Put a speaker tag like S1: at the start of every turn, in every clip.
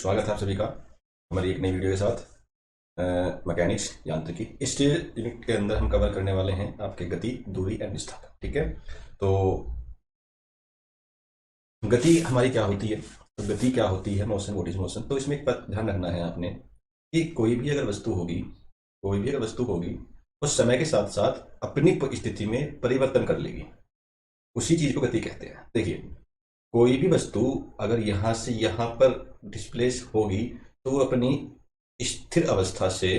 S1: स्वागत है आप सभी का हमारी एक नई वीडियो के साथ। मैकेनिक्स यांत्रिकी इस यूनिट के अंदर हम कवर करने वाले हैं आपके गति, दूरी एंड विस्थापन। ठीक है, तो गति हमारी क्या होती है, तो गति क्या होती है, मोशन, व्हाट इज मोशन। तो इसमें एक बात ध्यान रखना है आपने कि कोई भी अगर वस्तु होगी वो समय के साथ साथ अपनी स्थिति में परिवर्तन कर लेगी, उसी चीज को गति कहते हैं। देखिए, कोई भी वस्तु अगर यहां से यहां पर डिस्प्लेस होगी तो वो अपनी स्थिर अवस्था से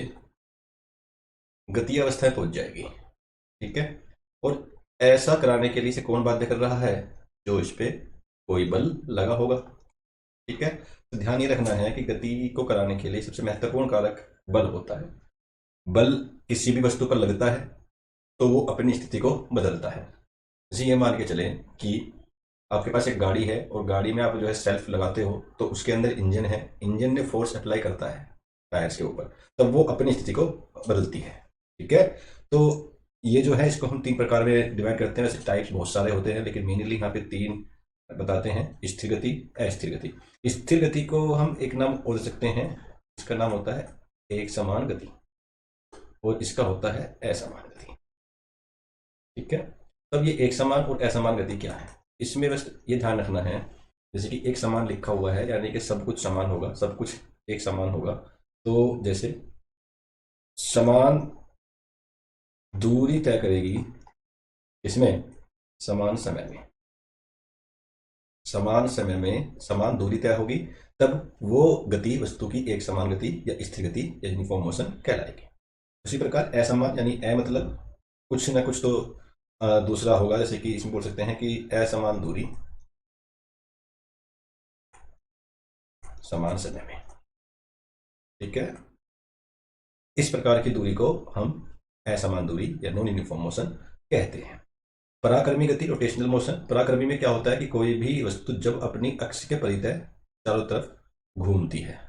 S1: गति अवस्था में पहुंच जाएगी। ठीक है, और ऐसा कराने के लिए इसे कौन बाध्य कर रहा है? जो इस पे कोई बल लगा होगा। ठीक है, तो ध्यान ये रखना है कि गति को कराने के लिए सबसे महत्वपूर्ण कारक बल होता है। बल किसी भी वस्तु पर लगता है तो वो अपनी स्थिति को बदलता है। जैसे ये मान के चलें कि आपके पास एक गाड़ी है और गाड़ी में आप जो है सेल्फ लगाते हो, तो उसके अंदर इंजन है, इंजन ने फोर्स अप्लाई करता है टायर्स के ऊपर, तब वो अपनी स्थिति को बदलती है। ठीक है, तो ये जो है इसको हम तीन प्रकार में डिवाइड करते हैं। वैसे टाइप्स बहुत सारे होते हैं लेकिन मेनली यहाँ पे तीन बताते हैं: स्थिर गति, अस्थिर गति। स्थिर गति को हम एक नाम और दे सकते हैं, इसका नाम होता है एक समान गति, और इसका होता है असमान गति। ठीक है, तब ये एक समान और असमान गति क्या है, इसमें बस ये ध्यान रखना है। जैसे कि एक समान लिखा हुआ है यानी कि सब कुछ समान होगा, सब कुछ एक समान होगा। तो जैसे समान दूरी तय करेगी, इसमें समान समय में, समान समय में समान दूरी तय होगी, तब वो गति वस्तु की एक समान गति या स्थिर गति या यूनिफॉर्म मोशन कहलाएगी। उसी प्रकार असमान यानी अ मतलब कुछ ना कुछ तो दूसरा होगा। जैसे कि इसमें बोल सकते हैं कि असमान दूरी समान समय में। ठीक है, इस प्रकार की दूरी को हम असमान दूरी या नॉन यूनिफॉर्म मोशन कहते हैं। पराक्रमी गति, रोटेशनल मोशन। पराक्रमी में क्या होता है कि कोई भी वस्तु जब अपनी अक्ष के परितः चारों तरफ घूमती है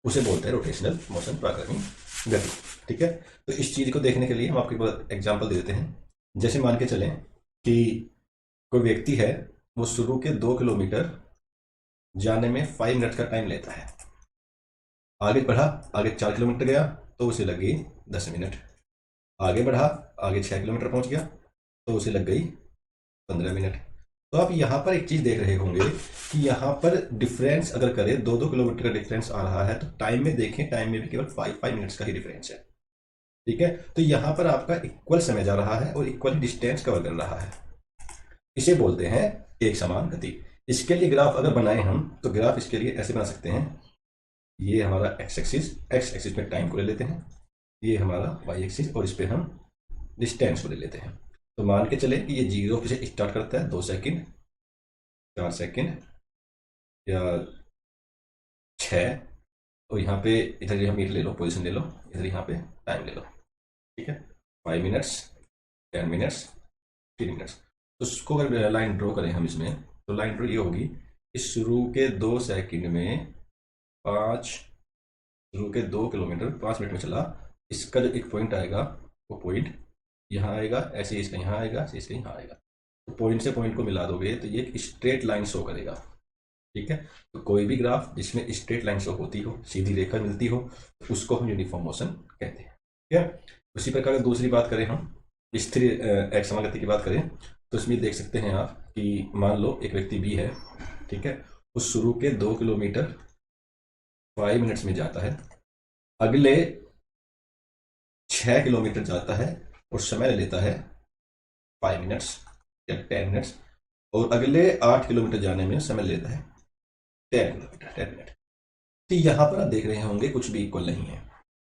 S1: उसे बोलते हैं रोटेशनल मोशन, पराक्रमी गति। ठीक है, तो इस चीज को देखने के लिए हम आपको एग्जांपल दे देते हैं। जैसे मान के चलें कि कोई व्यक्ति है, वो शुरू के 2 किलोमीटर जाने में 5 मिनट का टाइम लेता है। आगे बढ़ा, आगे 4 किलोमीटर गया तो उसे लग गई 10 मिनट। आगे बढ़ा, आगे 6 किलोमीटर पहुंच गया तो उसे लग गई 15 मिनट। तो आप यहाँ पर एक चीज देख रहे होंगे कि यहाँ पर डिफरेंस अगर करें, 2-2 किलोमीटर का डिफरेंस आ रहा है, तो टाइम में देखें, टाइम में भी केवल 5-5 मिनट्स का ही डिफरेंस है। ठीक है, तो यहाँ पर आपका इक्वल समय जा रहा है और इक्वल डिस्टेंस कवर कर रहा है। इसे बोलते हैं एक समान गति। इसके लिए ग्राफ अगर बनाए हम, तो ग्राफ इसके लिए ऐसे बना सकते हैं। ये हमारा एक्स एक्सिस में टाइम को ले लेते हैं, ये हमारा वाई एक्सिस, और इस पे हम डिस्टेंस को ले लेते हैं। तो मान के चले कि ये 0 से स्टार्ट करता है, 2 सेकंड, 4 सेकंड या 6, और यहाँ पे इधर हम ले लो, पोजीशन ले लो, इधर यहाँ पे टाइम ले लो। ठीक है, 5 मिनट्स, 10 मिनट्स, 3 मिनट्स। तो उसको अगर लाइन ड्रॉ करें हम इसमें, तो लाइन ड्रॉ ये होगी कि शुरू के 2 सेकंड में 5, शुरू के 2 किलोमीटर 5 मिनट में चला, इसका जो एक पॉइंट आएगा वो पॉइंट यहाँ आएगा, ऐसे इसका यहाँ आएगा, ऐसे इसका यहाँ आएगा। तो पॉइंट से पॉइंट को मिला दोगे तो ये एक स्ट्रेट लाइन शो करेगा। ठीक है, तो कोई भी ग्राफ जिसमें स्ट्रेट लाइन शो होती हो, सीधी रेखा मिलती हो, तो उसको हम यूनिफॉर्म मोशन कहते हैं। ठीक है, उसी प्रकार दूसरी बात करें हम, स्थिर एक समान गति की बात करें, तो इसमें देख सकते हैं आप कि मान लो एक व्यक्ति बी है। ठीक है, उस शुरू के 2 किलोमीटर 5 मिनट्स में जाता है, अगले 6 किलोमीटर जाता है और समय ले लेता है 5 मिनट्स या 10 मिनट्स, और अगले 8 किलोमीटर जाने में समय लेता है 10 मिनट। तो यहाँ पर आप देख रहे होंगे कुछ भी इक्वल नहीं है।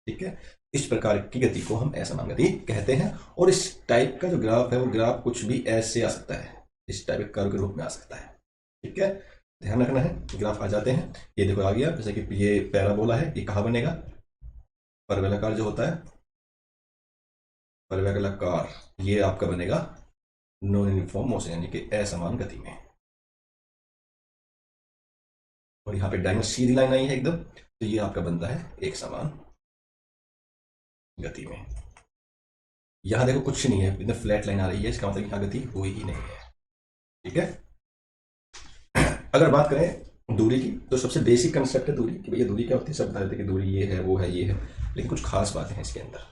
S1: ठीक है, इस प्रकार की गति को हम असमान गति कहते हैं। और इस टाइप का जो ग्राफ है वो ग्राफ कुछ भी ऐसे आ सकता है, इस टाइप के कर्व के रूप में आ सकता है। ठीक है, ध्यान रखना है। ग्राफ आ जाते हैं, ये देखो आ गया। जैसे कि ये पैराबोला है, ये कहाँ बनेगा? परवलयाकार जो होता है, परवलयाकार, ये आपका बनेगा नॉन यूनिफॉर्म मोशन यानी कि असमान गति में। और यहाँ पे डायरेक्ट सीधी लाइन आई है एकदम, तो ये आपका बनता है एक समान गति में। यहां देखो कुछ नहीं है, एकदम फ्लैट लाइन आ रही है, इसका मतलब यहां गति हुई ही नहीं है। ठीक है, अगर बात करें दूरी की तो सबसे बेसिक कंसेप्ट है दूरी कि भैया दूरी क्या होती है, सब बता देते कि दूरी ये है वो है ये है, लेकिन कुछ खास बातें हैं इसके अंदर।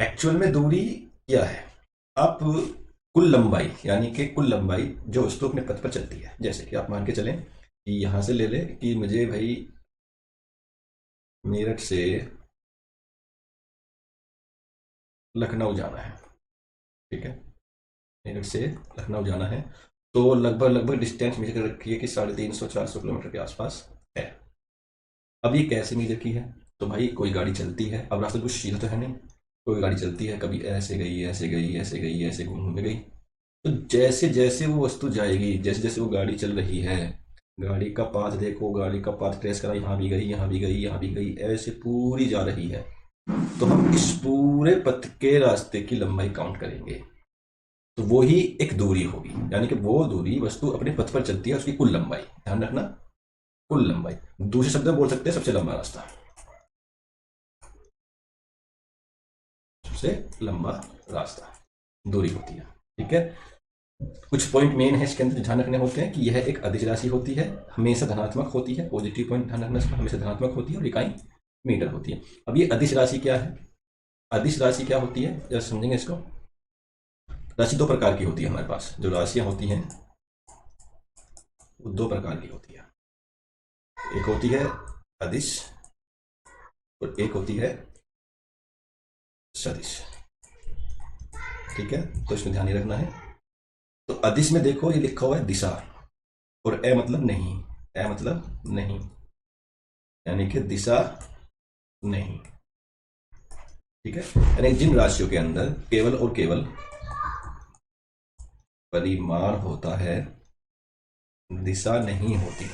S1: एक्चुअल में दूरी क्या है, आप कुल लंबाई यानी कि कुल लंबाई जो वस्तु अपने पथ पर चलती है, जैसे कि आप मान के चलें कि यहां से ले लें कि मुझे भाई मेरठ से लखनऊ जाना है, ठीक है, मेरठ से लखनऊ जाना है, तो लगभग लगभग डिस्टेंस मेजर कर रखी है कि 350-400 किलोमीटर के आसपास है। अब ये कैसे मेजर की है, तो भाई कोई गाड़ी चलती है, अब रास्ता कुछ सीधा तो है नहीं, कोई गाड़ी चलती है, कभी ऐसे गई ऐसे गई ऐसे गई ऐसे घूम गई, तो जैसे जैसे वो वस्तु जाएगी, जैसे जैसे वो गाड़ी चल रही है, गाड़ी का पाथ देखो, गाड़ी का पाथ ट्रेस करा, यहाँ भी गई यहाँ भी गई यहाँ भी गई, ऐसे पूरी जा रही है, तो हम इस पूरे पथ के रास्ते की लंबाई काउंट करेंगे, तो वो ही एक दूरी होगी, यानी कि वो दूरी वस्तु अपने पथ पर चलती है उसकी कुल लंबाई, ध्यान रखना, कुल लंबाई। दूसरे शब्द में बोल सकते हैं सबसे लंबा रास्ता, सबसे लंबा रास्ता दूरी होती है, ठीक है। कुछ पॉइंट मेन है इसके अंदर ध्यान रखने होते हैं कि यह एक अदिश राशि होती है, हमेशा धनात्मक होती है, पॉजिटिव पॉइंट ध्यान रखना इसका, हमेशा धनात्मक होती है और इकाई मीटर होती है। अब ये अदिश राशि क्या है, अदिश राशि क्या होती है जरा समझेंगे इसको। राशि दो प्रकार की होती है हमारे पास, जो राशियां होती हैं वो दो प्रकार की होती है, एक होती है अदिश और एक होती है सदिश, ठीक है, तो इसमें ध्यान ही रखना है। तो अदिश में देखो ये लिखा हुआ है दिशा, और ए मतलब नहीं, ए मतलब नहीं, यानी कि दिशा नहीं, ठीक है, यानी जिन राशियों के अंदर केवल और केवल परिमाण होता है, दिशा नहीं होती,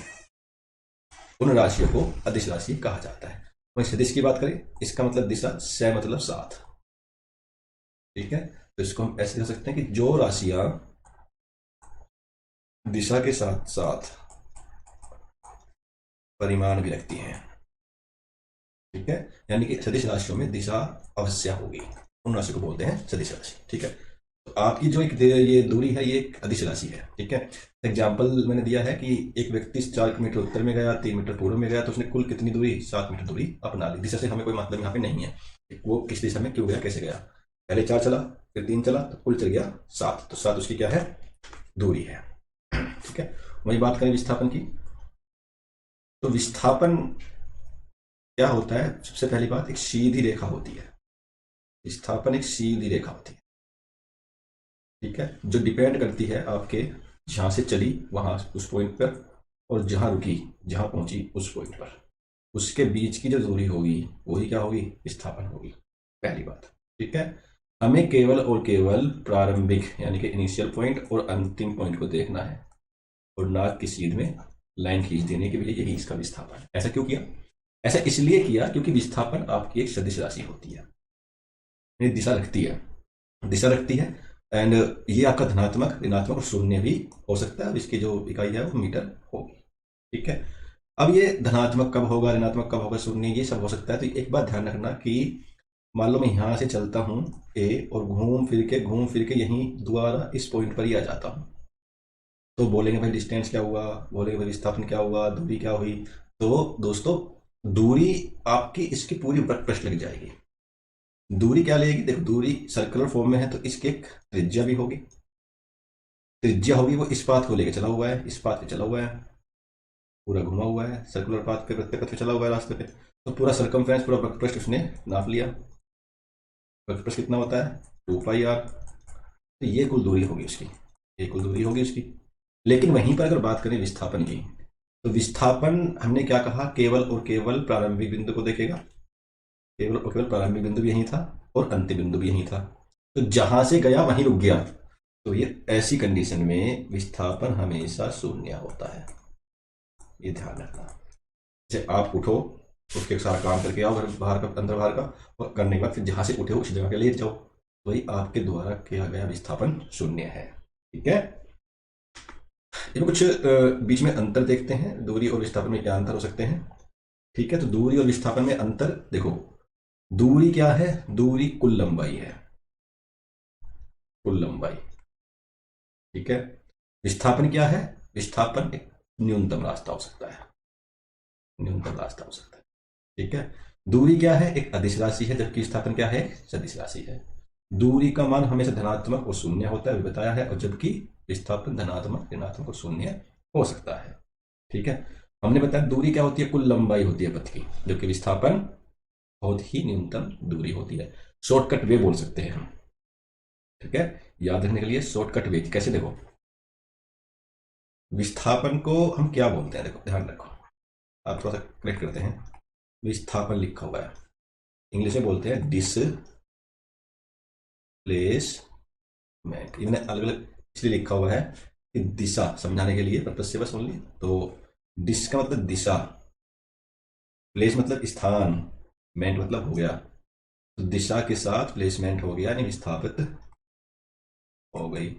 S1: उन राशियों को अदिश राशि कहा जाता है। वहीं सदिश की बात करें, इसका मतलब दिशा, से मतलब साथ, ठीक है, तो इसको हम ऐसे कह सकते हैं कि जो राशियां दिशा के साथ साथ परिमाण भी रखती हैं, ठीक है, यानी कि सदिश राशियों में दिशा अवश्य होगी, उन राशि को बोलते हैं सदिश राशि, ठीक है। तो आपकी जो एक ये दूरी है ये एक अदिश राशि है, ठीक है। एग्जाम्पल मैंने दिया है कि एक व्यक्ति 4 मीटर उत्तर में गया, 3 मीटर पूर्व में गया, तो उसने कुल कितनी दूरी, 7 मीटर दूरी अपना ली। दिशा से हमें कोई मतलब यहाँ पे नहीं है, वो किस दिशा में क्यों गया कैसे गया, पहले 4 चला फिर 3 चला तो कुल चल गया 7, तो 7 उसकी क्या है, दूरी है, ठीक है। वही बात करें विस्थापन की, तो विस्थापन क्या होता है, सबसे पहली बात एक सीधी रेखा होती है, विस्थापन एक सीधी रेखा होती है, ठीक है, जो डिपेंड करती है आपके जहां से चली वहां उस पॉइंट पर, और जहां रुकी जहां पहुंची उस पॉइंट पर, उसके बीच की जो दूरी होगी वही क्या होगी, विस्थापन होगी, पहली बात, ठीक है। हमें केवल और केवल प्रारंभिक यानी कि इनिशियल पॉइंट और अंतिम पॉइंट को देखना है, और नाक की सीध में लाइन खींच देने के लिए यही इसका विस्थापन। ऐसा क्यों किया, ऐसा इसलिए किया क्योंकि विस्थापन आपकी एक सदिश राशि होती है, ये दिशा रखती है, दिशा रखती है, एंड ये आपका धनात्मक ऋणात्मक और शून्य भी हो सकता है, अब इसकी जो इकाई है वो मीटर होगी, ठीक है। अब ये धनात्मक कब होगा, ऋणात्मक कब होगा, शून्य, ये सब हो सकता है। तो एक बात ध्यान रखना कि मान लो मैं यहाँ से चलता हूँ ए, और घूम फिर के यहीं दोबारा इस पॉइंट पर ही आ जाता हूँ, तो बोलेंगे भाई डिस्टेंस क्या हुआ, बोलेंगे भाई विस्थापन क्या हुआ, दूरी क्या हुई, तो दोस्तों दूरी आपकी इसकी पूरी वृत्त पृष्ठ लग जाएगी। दूरी क्या लेगी, देखो दूरी सर्कुलर फॉर्म में है तो इसकी एक त्रिज्या भी होगी, त्रिज्या होगी, वो इस पाथ को लेकर चला हुआ है, इस पाथ पे चला हुआ है, पूरा घुमा हुआ है सर्कुलर पाथ पे, प्रत्येक पथ पे चला हुआ है रास्ते पे, तो पूरा सर्कमफ्रेंस पूरा वृत्त पृष्ठ उसने नाप लिया, वृत्त पृष्ठ कितना होता है 2πr, तो ये कुल दूरी होगी उसकी, ये कुल दूरी होगी उसकी। लेकिन वहीं पर अगर बात करें विस्थापन की, तो विस्थापन हमने क्या कहा, केवल और केवल प्रारंभिक बिंदु को देखेगा, केवल और केवल प्रारंभिक बिंदु भी यही था और अंतिम बिंदु भी यही था, तो जहां से गया वहीं रुक गया, तो ये ऐसी कंडीशन में विस्थापन हमेशा शून्य होता है, ये ध्यान रखना। जैसे आप उठो, उठ के सारा काम करके आओ घर बाहर का अंदर बाहर का, और करने के बाद फिर जहां से उठे हो उसी जगह पे लेट जाओ, वही आपके द्वारा किया गया विस्थापन शून्य है, ठीक है। ये कुछ बीच में अंतर देखते हैं, दूरी और विस्थापन में क्या अंतर हो सकते हैं, ठीक है। तो दूरी और विस्थापन में अंतर देखो, दूरी क्या है, दूरी कुल लंबाई है, कुल लंबाई, ठीक है। विस्थापन क्या है, विस्थापन न्यूनतम रास्ता हो सकता है, न्यूनतम रास्ता हो सकता है। ठीक है, दूरी क्या है, एक अदिश राशि है, जबकि विस्थापन क्या है, सदिश राशि है। दूरी का मान हमेशा धनात्मक और शून्य होता है, बताया है, और जबकि विस्थापन धनात्मक, ऋणात्मक और शून्य हो सकता है। ठीक है, हमने बताया दूरी क्या होती है, कुल लंबाई होती है पथ की, जबकि विस्थापन बहुत ही न्यूनतम दूरी होती है। शॉर्टकट वे बोल सकते हैं हम। ठीक है, याद रखने के लिए शॉर्टकट वे कैसे, देखो विस्थापन को हम क्या बोलते हैं, देखो ध्यान रखो, आप थोड़ा सा करेक्ट करते हैं। विस्थापन लिखा हुआ है, इंग्लिश में बोलते हैं डिस्प्लेसमेंट। इन्हें अलग अलग इसलिए लिखा हुआ है कि दिशा समझाने के लिए पर्पज से बस ओनली। तो डिस का मतलब दिशा, प्लेस मतलब स्थान, मेंट मतलब हो गया, तो दिशा के साथ प्लेसमेंट हो गया, यानी विस्थापित हो गई,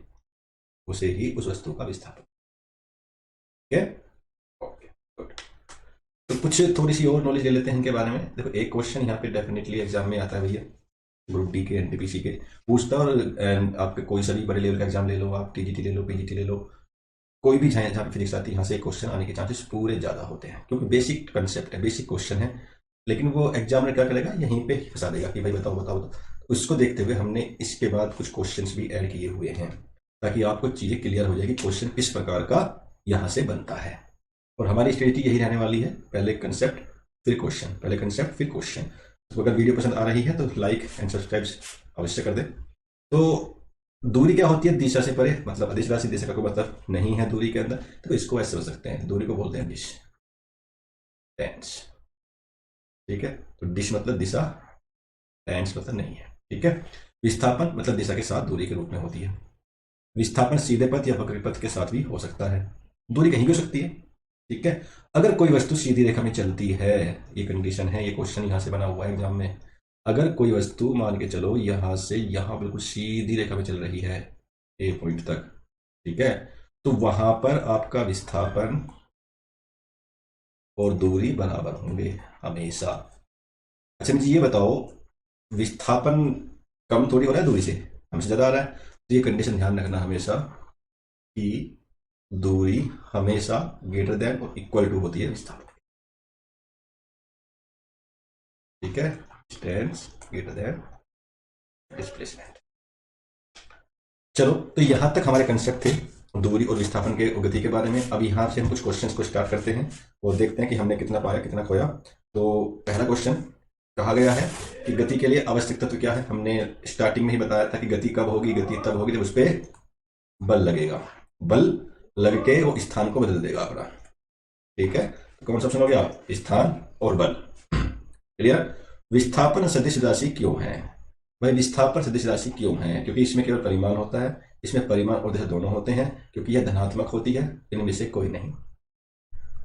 S1: उसे ही उस वस्तु का विस्थापन। ठीक है, ओके गुड। तो कुछ थोड़ी सी और नॉलेज ले लेते हैं इनके बारे में। देखो एक क्वेश्चन यहाँ पे डेफिनेटली एग्जाम में आता है भैया, ग्रुप डी के एनटीपीसी के पूछता है, और आपके कोई सभी बड़े लेवल का एग्जाम ले लो, आप टीजीटी ले लो, पीजीटी ले लो, कोई भी जहाँ जहाँ पे फिजिक्स आती है यहाँ से क्वेश्चन आने के चांसेस पूरे ज़्यादा होते हैं, क्योंकि बेसिक कंसेप्ट है, बेसिक क्वेश्चन है। लेकिन वो एग्जामिनर क्या करेगा, यहीं पे फंसा देगा कि भाई बताओ बताओ बताओ। उसको देखते हुए हमने इसके बाद कुछ क्वेश्चंस भी ऐड किए हुए हैं, ताकि आपको चीज़ें क्लियर हो जाएगी, क्वेश्चन किस प्रकार का यहाँ से बनता है। और हमारी स्ट्रेटेजी यही रहने वाली है, पहले कंसेप्ट फिर क्वेश्चन, पहले कंसेप्ट फिर क्वेश्चन। तो अगर वीडियो पसंद आ रही है तो लाइक एंड सब्सक्राइब अवश्य कर दें। तो दूरी क्या होती है, दिशा से परे, मतलब अदिश राशि, दिशा का कोई मतलब नहीं है दूरी के अंदर, तो इसको ऐसे समझ सकते हैं, दूरी को बोलते हैं डिस्टेंस। ठीक है, तो डिश मतलब दिशा, टेंस मतलब नहीं है। ठीक है, विस्थापन मतलब दिशा के साथ दूरी के रूप में होती है। विस्थापन सीधे पथ या वक्र पथ के साथ भी हो सकता है, दूरी कहीं भी हो सकती है। ठीक है, अगर कोई वस्तु सीधी रेखा में चलती है, ये कंडीशन है, ये क्वेश्चन यहां से बना हुआ है एग्जाम में। अगर कोई वस्तु मान के चलो यहां से यहां बिल्कुल सीधी रेखा में चल रही है ए पॉइंट तक, ठीक है, तो वहां पर आपका विस्थापन और दूरी बराबर होंगे हमेशा। अच्छा मुझे ये बताओ, विस्थापन कम थोड़ी हो रहा है दूरी से, हमसे ज्यादा आ रहा है, तो ये कंडीशन ध्यान रखना हमेशा कि दूरी हमेशा ग्रेटर देन और इक्वल टू होती है विस्थापन। ठीक है, डिस्टेंस ग्रेटर देन डिस्प्लेसमेंट। चलो, तो यहां तक हमारे कंसेप्ट थे दूरी और विस्थापन के गति के बारे में। अब यहां से हम कुछ क्वेश्चंस को स्टार्ट करते हैं और देखते हैं कि हमने कितना पाया कितना खोया। तो पहला क्वेश्चन कहा गया है कि गति के लिए आवश्यक तत्व क्या है। हमने स्टार्टिंग में ही बताया था कि गति कब होगी, गति तब होगी जब उस पर बल लगेगा, बल लग के वो स्थान को बदल देगा अपना। ठीक है, तो कौन सा ऑप्शन हो गया, स्थान और बल। क्लियर। विस्थापन सदिश राशि क्यों है, भाई विस्थापन सदिश राशि क्यों है, क्योंकि इसमें केवल परिमाण होता है, इसमें परिमाण और दिशा दोनों होते हैं, क्योंकि यह धनात्मक होती है, इनमें से कोई नहीं।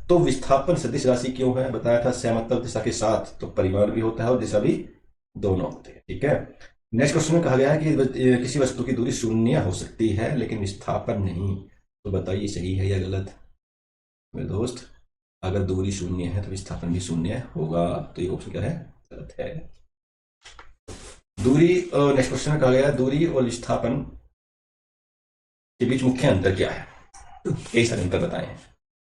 S1: तो विस्थापन सदिश राशि क्यों है, बताया था समतल दिशा के साथ तो परिमाण भी होता है और दिशा भी दोनों होते हैं। ठीक है, नेक्स्ट क्वेश्चन में कहा गया है कि किसी वस्तु की दूरी शून्य हो सकती है लेकिन विस्थापन नहीं। तो बताइए सही है या गलत मेरे दोस्त। अगर दूरी शून्य है तो विस्थापन भी शून्य होगा, तो ये ऑप्शन क्या है, गलत है। दूरी, नेक्स्ट क्वेश्चन में कहा गया है दूरी और विस्थापन के बीच मुख्य अंतर क्या है, कई सारे अंतर बताए हैं।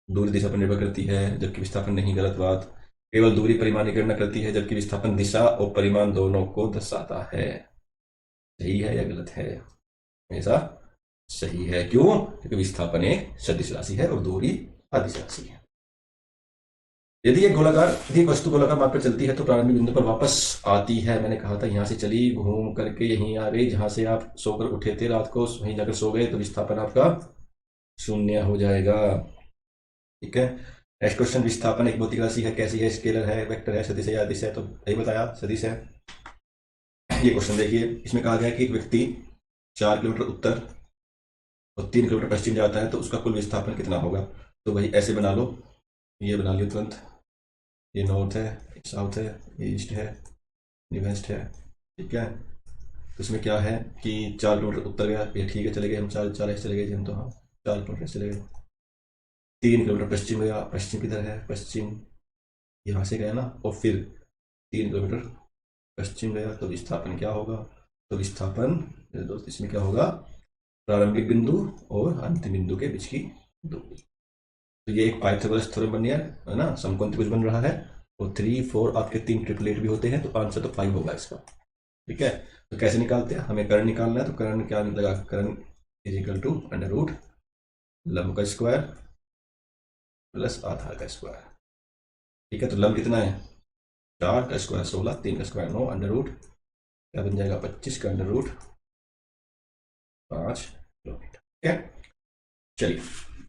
S1: दूरी दिशा पर निर्भर करती है जबकि विस्थापन नहीं, गलत बात। केवल दूरी परिमाण की गणना करती है जबकि विस्थापन दिशा और परिमाण दोनों को दर्शाता है। सही है या गलत है, ऐसा सही है। क्यों, क्योंकि विस्थापन एक सदिश राशि है और दूरी अदिश राशि है। यदि एक गोलाकार, यदि वस्तु गोलाकार मार्ग पर चलती है तो प्रारंभिक बिंदु पर वापस आती है। मैंने कहा था यहां से चली घूम करके यहीं आ गई, जहां से आप सोकर उठे थे रात को वहीं जाकर सो गए, तो विस्थापन आपका शून्य हो जाएगा। ठीक है, नेक्स्ट क्वेश्चन, विस्थापन एक भौतिक राशि है, कैसी है, स्केलर है, वेक्टर है, सदिश है या अदिश है। तो यही बताया सदिश है। ये क्वेश्चन देखिए, इसमें कहा गया कि एक व्यक्ति 4 किलोमीटर उत्तर और 3 किलोमीटर पश्चिम जाता है तो उसका कुल विस्थापन कितना होगा। तो भाई ऐसे बना लो, ये बना लियो तुरंत, ये नॉर्थ है, ये साउथ है, ये ईस्ट है, ये वेस्ट है। ठीक है, तो इसमें क्या है कि 4 किलोमीटर उत्तर गया, ये ठीक है चले गए हम, 4 4 ऐसे चले गए जी हम, तो हाँ 4 किलोमीटर चले गए। 3 किलोमीटर पश्चिम गया, पश्चिम किधर है, पश्चिम यहाँ से गया ना, और फिर 3 किलोमीटर पश्चिम गया, तो विस्थापन क्या होगा, तो विस्थापन मेरे दोस्त इसमें क्या होगा, प्रारंभिक बिंदु और अंतिम बिंदु के बीच की दूरी। तो ये एक पाइथागोरस थ्योरम बन गया है ना, समकोण त्रिभुज बन रहा है। और 3, 4 आपके 3 ट्रिपलेट भी होते हैं, तो आंसर तो 5 होगा इसका। ठीक है, तो कैसे निकालते हैं, हमें कर्ण निकालना है। तो कर्ण क्या मिलेगा, कर्ण is equal to under root लंब का स्क्वायर प्लस आधार का स्क्वायर। ठीक है, तो लंब कितना है, 4 का स्क्वायर 16, 3 का स्क्वायर 9, अंडर रूट क्या बन जाएगा 25 का अंडर रूट 5 किलोमीटर। ठीक है, चलिए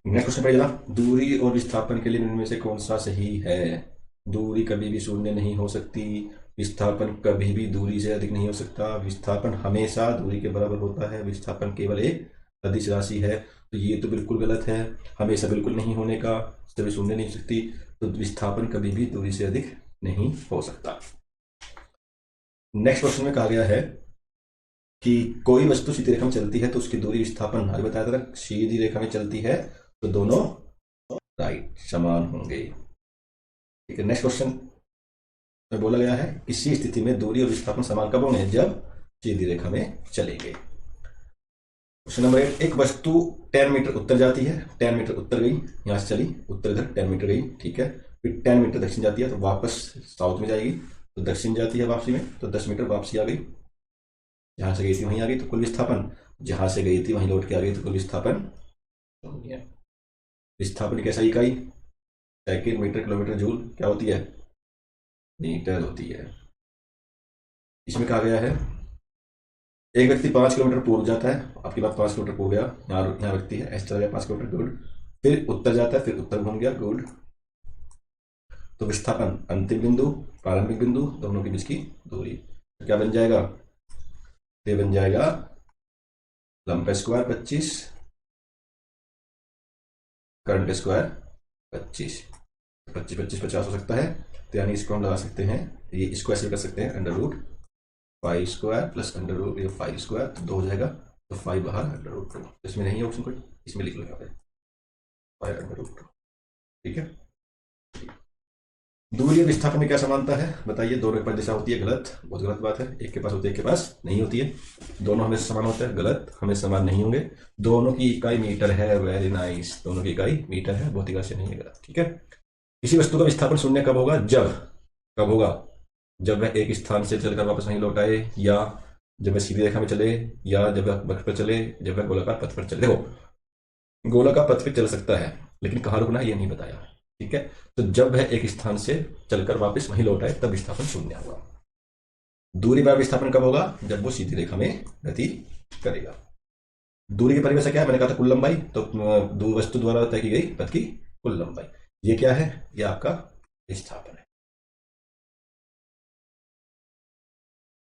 S1: नेक्स्ट क्वेश्चन पे जरा, दूरी और विस्थापन के लिए इनमें से कौन सा सही है। दूरी कभी भी शून्य नहीं हो सकती, विस्थापन कभी भी दूरी से अधिक नहीं हो सकता, विस्थापन हमेशा दूरी के बराबर होता है, विस्थापन केवल एक अदिश राशि है। तो ये तो बिल्कुल गलत है, हमेशा बिल्कुल नहीं होने का, कभी शून्य नहीं हो सकती, तो विस्थापन कभी भी दूरी से अधिक नहीं हो सकता। नेक्स्ट क्वेश्चन में कहा गया है कि कोई वस्तु सीधी रेखा में चलती है तो उसकी दूरी विस्थापन, अभी बताया था, सीधी रेखा में चलती है तो दोनों राइट समान होंगे। ठीक है, नेक्स्ट क्वेश्चन में बोला गया है इसी स्थिति में दूरी और विस्थापन समान कब होंगे, जब सीधी रेखा में चलेंगे। क्वेश्चन नंबर 8, एक वस्तु 10 मीटर उत्तर जाती है, 10 मीटर उत्तर गई, यहां से चली उत्तर इधर 10 मीटर गई, ठीक है, फिर 10 मीटर दक्षिण जाती है तो वापस साउथ में जाएगी, तो दक्षिण जाती है वापसी में, तो 10 मीटर वापसी आ गई, जहां से गई थी वहीं आ गई, तो कुल विस्थापन, जहां से गई थी वहीं लौट के आ गई, तो कुल विस्थापन विस्थापन कैसा इकाई, सेकंड, मीटर, किलोमीटर, जूल, क्या होती है, मीटर होती है। इसमें कहा गया है एक व्यक्ति 5 किलोमीटर पूर्व जाता है, आपकी बात 5 किलोमीटर पूर्व गया, यहाँ व्यक्ति है, ऐसे चला गया 5 किलोमीटर, गुड, फिर उत्तर जाता है, फिर उत्तर घूम गया, गुड, तो विस्थापन अंतिम बिंदु प्रारंभिक बिंदु दोनों के बीच की दूरी, तो क्या बन जाएगा, ये बन जाएगा लंब का स्क्वायर 25, कर्ण का स्क्वायर 25, 25 25 50 हो सकता है, तो यानी इसको हम लगा सकते हैं, ये इसको ऐसे कर सकते हैं under root 5 square plus under root ये 5 स्क्वायर, तो 2 हो जाएगा, तो 5 बाहर अंडर रूट 2, इसमें नहीं है ऑप्शन कोई, इसमें लिख लो यहाँ पे 5 अंडर रूट 2। ठीक है, दूरी और विस्थापन में क्या समानता है बताइए, दोनों के पास दिशा होती है, गलत, बहुत गलत बात है, एक के पास होती है, एक के पास नहीं होती है, दोनों हमेशा समान होते हैं, गलत, हमेशा समान नहीं होंगे, दोनों की इकाई मीटर है, वेरी नाइस, दोनों की इकाई मीटर है, भौतिक राशि नहीं है, गलत। ठीक है, किसी वस्तु का विस्थापन शून्य कब होगा, जब, कब होगा, जब वह एक स्थान से चलकर वापस वहीं लौट आए, या जब वह सीधी रेखा में चले, या जब वह वक्र पर चले, जब वह गोलाकार पथ पर चले। देखो गोलाकार पथ पर चल सकता है, लेकिन कहाँ रुकना है ये नहीं बताया। ठीक है, तो जब वह एक स्थान से चलकर वापस वहीं लौट आए तब विस्थापन शून्य होगा। दूरी बार विस्थापन कब होगा, जब वो सीधी रेखा में गति करेगा। दूरी की परिभाषा क्या है, मैंने कहा था कुल लंबाई, तो वस्तु द्वारा तय की गई पथ की कुल लंबाई, ये क्या है, ये आपका विस्थापन है।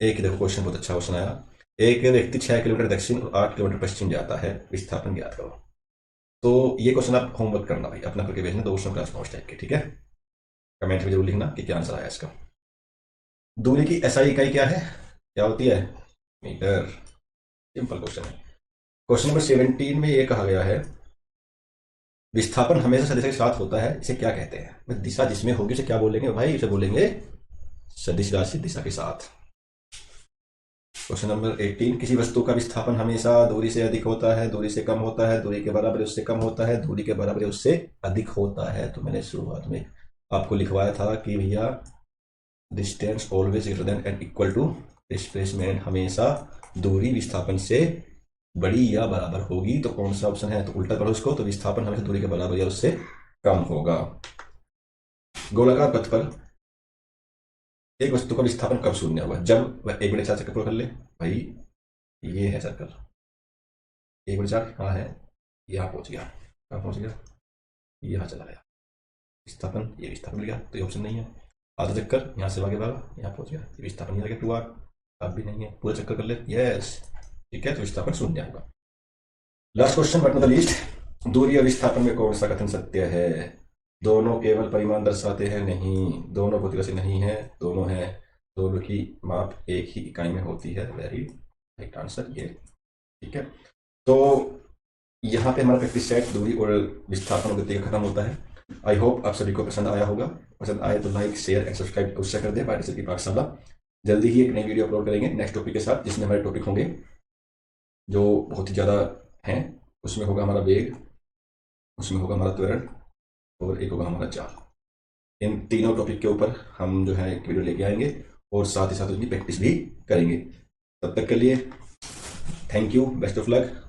S1: एक देखो क्वेश्चन बहुत अच्छा क्वेश्चन आया, एक व्यक्ति 6 किलोमीटर दक्षिण और 8 किलोमीटर पश्चिम जाता है, विस्थापन ज्ञात करो। तो ये क्वेश्चन आप होमवर्क करना भाई, अपना करके भेजना दोस्तों क्लास नोट्स टाइप के, ठीक है, कमेंट में जरूर लिखना कि क्या आंसर आया इसका। दूरी की एसआई इकाई क्या है, क्या होती है, मीटर, सिंपल क्वेश्चन है। क्वेश्चन नंबर 17 में ये कहा गया है विस्थापन हमेशा सदिश के साथ होता है, इसे क्या कहते हैं, दिशा जिसमें होगी उसे क्या बोलेंगे भाई, इसे बोलेंगे सदिश राशि दिशा के साथ। क्वेश्चन नंबर 18, किसी वस्तु का विस्थापन हमेशा दूरी से अधिक होता है, दूरी से कम होता है, दूरी के बराबर उससे कम होता है, दूरी के बराबर उससे अधिक होता है। तो मैंने शुरुआत में आपको लिखवाया था कि भैया distance always greater than and equal to displacement, हमेशा दूरी विस्थापन से बड़ी या बराबर होगी, तो कौन सा ऑप्शन है, तो उल्टा करो उसको, तो विस्थापन हमेशा दूरी के बराबर या उससे कम होगा। गोलाकार पथ पर एक वस्तु का विस्थापन कब शून्य होगा, जब वह 1/4 चक्कर पूरा कर ले, भाई ये है सर्कल, 1/4 हाँ है, यहाँ पहुंच गया, कहाँ पहुंच गया, यहाँ चला गया, विस्थापन, ये विस्थापन मिल गया, तो ये ऑप्शन नहीं है। आधा चक्कर यहाँ से आगे भागा, यहाँ पहुंच गया, ये विस्थापन नहीं आ गया 2r, अब भी नहीं है, पूरा चक्कर कर ले, यस, ठीक है, तो विस्थापन शून्य होगा। Last question but not the least, दूरी और विस्थापन में कौन सा कथन सत्य है, दोनों केवल परिमाण दर्शाते हैं, नहीं, दोनों भौतिक राशि नहीं है, दोनों है, दोनों की माप एक ही इकाई में होती है, वेरी राइट आंसर ये। ठीक है, तो यहाँ पे हमारा प्रैक्टिस सेट दूरी और विस्थापन और गति का खत्म होता है। आई होप आप सभी को पसंद आया होगा, पसंद आए तो लाइक शेयर एंड सब्सक्राइब अवश्य कर दें बायोटेक की पाठशाला। जल्दी ही एक नई वीडियो अपलोड करेंगे नेक्स्ट टॉपिक के साथ, जिसमें हमारे टॉपिक होंगे जो बहुत ही ज़्यादा हैं, उसमें होगा हमारा वेग, उसमें होगा हमारा त्वरण, और एक होगा हमारा चाल। इन तीनों टॉपिक के ऊपर हम जो है एक वीडियो लेके आएंगे और साथ ही साथ उनकी प्रैक्टिस भी करेंगे। तब तक के लिए thank you, best of luck.